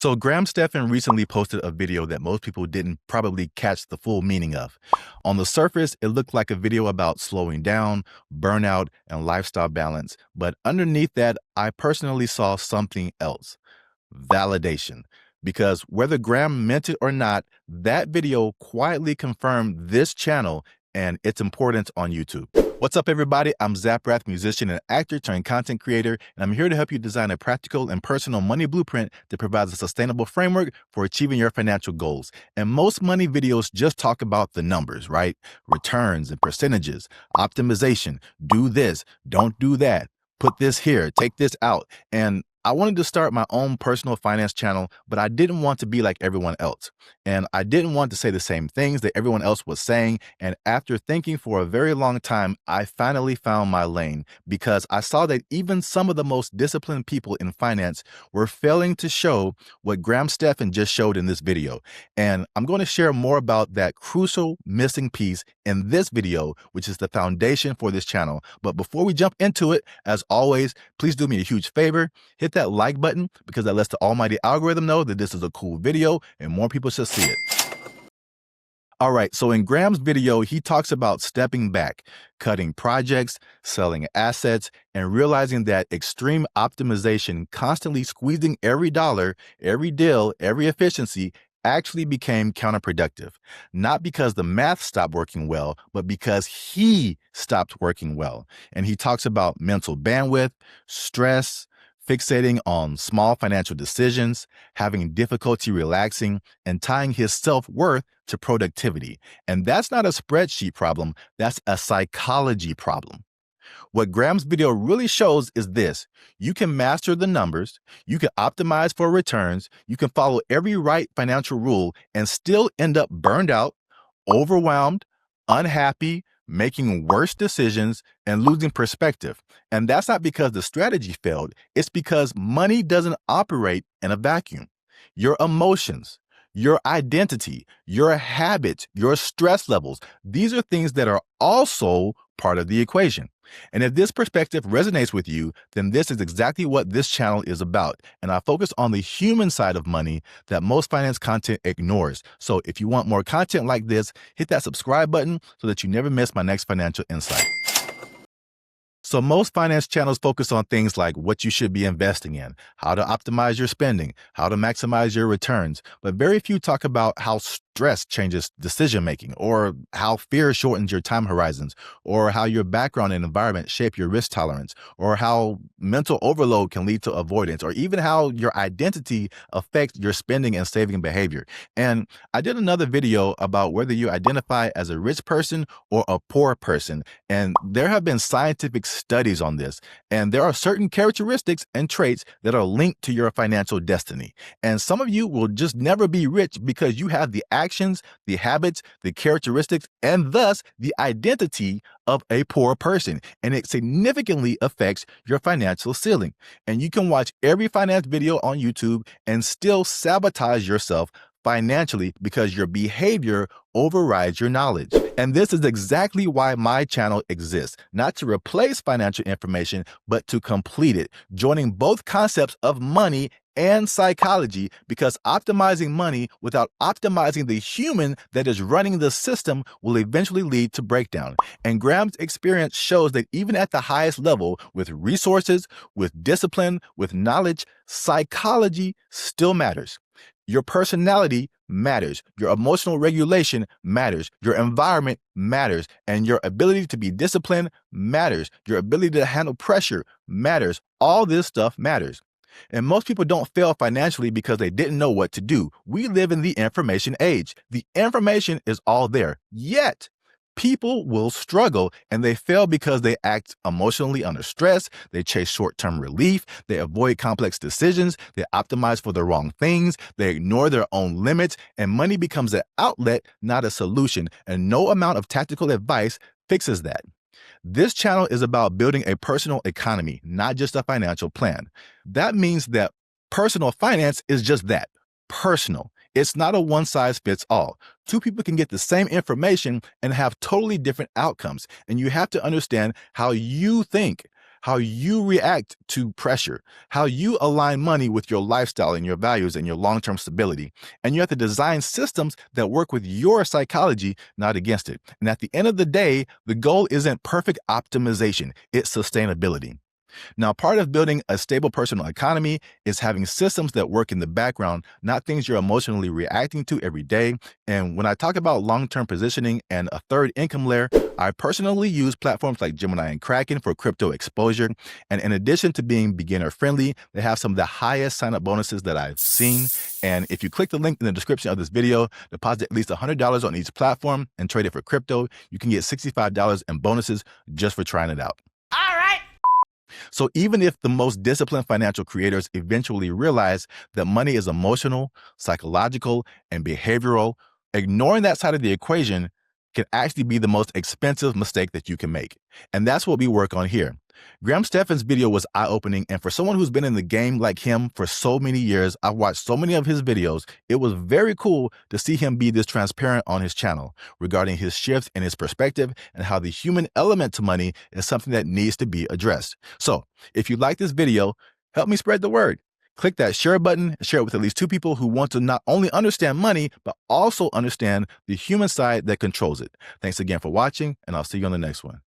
So Graham Stephan recently posted a video that most people didn't probably catch the full meaning of. On the surface, it looked like a video about slowing down, burnout, and lifestyle balance. But underneath that, I personally saw something else: validation. Because whether Graham meant it or not, that video quietly confirmed this channel and its importance on YouTube. What's up, everybody? I'm Zaprath, musician and actor turned content creator, and I'm here to help you design a practical and personal money blueprint that provides a sustainable framework for achieving your financial goals. And most money videos just talk about the numbers, right? Returns and percentages, optimization, do this, don't do that, put this here, take this out. And I wanted to start my own personal finance channel, but I didn't want to be like everyone else. And I didn't want to say the same things that everyone else was saying. And after thinking for a very long time, I finally found my lane because I saw that even some of the most disciplined people in finance were failing to show what Graham Stephan just showed in this video. And I'm going to share more about that crucial missing piece in this video, which is the foundation for this channel. But before we jump into it, as always, please do me a huge favor. Hit that like button because that lets the almighty algorithm know that this is a cool video and more people should see it. All right, so in Graham's video, he talks about stepping back, cutting projects, selling assets, and realizing that extreme optimization, constantly squeezing every dollar, every deal, every efficiency, actually became counterproductive. Not because the math stopped working well, but because he stopped working well. And he talks about mental bandwidth, stress, fixating on small financial decisions, having difficulty relaxing, and tying his self-worth to productivity. And that's not a spreadsheet problem, that's a psychology problem. What Graham's video really shows is this: you can master the numbers, you can optimize for returns, you can follow every right financial rule and still end up burned out, overwhelmed, unhappy, making worse decisions, and losing perspective. And that's not because the strategy failed, it's because money doesn't operate in a vacuum. Your emotions, your identity, your habits, your stress levels, these are things that are also part of the equation. And if this perspective resonates with you, then this is exactly what this channel is about. And I focus on the human side of money that most finance content ignores. So if you want more content like this, hit that subscribe button so that you never miss my next financial insight. So most finance channels focus on things like what you should be investing in, how to optimize your spending, how to maximize your returns, but very few talk about how stress changes decision-making, or how fear shortens your time horizons, or how your background and environment shape your risk tolerance, or how mental overload can lead to avoidance, or even how your identity affects your spending and saving behavior. And I did another video about whether you identify as a rich person or a poor person, and there have been scientific studies on this, and there are certain characteristics and traits that are linked to your financial destiny. And some of you will just never be rich because you have the actions, the habits, the characteristics, and thus the identity of a poor person. And it significantly affects your financial ceiling. And you can watch every finance video on YouTube and still sabotage yourself financially because your behavior overrides your knowledge. And this is exactly why my channel exists, not to replace financial information, but to complete it, joining both concepts of money and psychology, because optimizing money without optimizing the human that is running the system will eventually lead to breakdown. And Graham's experience shows that even at the highest level, with resources, with discipline, with knowledge, psychology still matters. Your personality matters, your emotional regulation matters, your environment matters, and your ability to be disciplined matters, your ability to handle pressure matters. All this stuff matters. And most people don't fail financially because they didn't know what to do. We live in the information age. The information is all there. Yet, people will struggle, and they fail because they act emotionally under stress, they chase short-term relief, they avoid complex decisions, they optimize for the wrong things, they ignore their own limits, and money becomes an outlet, not a solution, and no amount of tactical advice fixes that. This channel is about building a personal economy, not just a financial plan. That means that personal finance is just that, personal. It's not a one-size-fits-all. Two people can get the same information and have totally different outcomes, and you have to understand how you think, how you react to pressure, how you align money with your lifestyle and your values and your long-term stability. And you have to design systems that work with your psychology, not against it. And at the end of the day, the goal isn't perfect optimization, it's sustainability. Now, part of building a stable personal economy is having systems that work in the background, not things you're emotionally reacting to every day. And when I talk about long-term positioning and a third income layer, I personally use platforms like Gemini and Kraken for crypto exposure. And in addition to being beginner friendly, they have some of the highest sign-up bonuses that I've seen. And if you click the link in the description of this video, deposit at least $100 on each platform and trade it for crypto, you can get $65 in bonuses just for trying it out. So even if the most disciplined financial creators eventually realize that money is emotional, psychological, and behavioral, ignoring that side of the equation can actually be the most expensive mistake that you can make. And that's what we work on here. Graham Stephan's video was eye-opening, and for someone who's been in the game like him for so many years, I've watched so many of his videos, it was very cool to see him be this transparent on his channel regarding his shifts in his perspective and how the human element to money is something that needs to be addressed. So if you like this video, help me spread the word. Click that share button and share it with at least 2 people who want to not only understand money, but also understand the human side that controls it. Thanks again for watching, and I'll see you on the next one.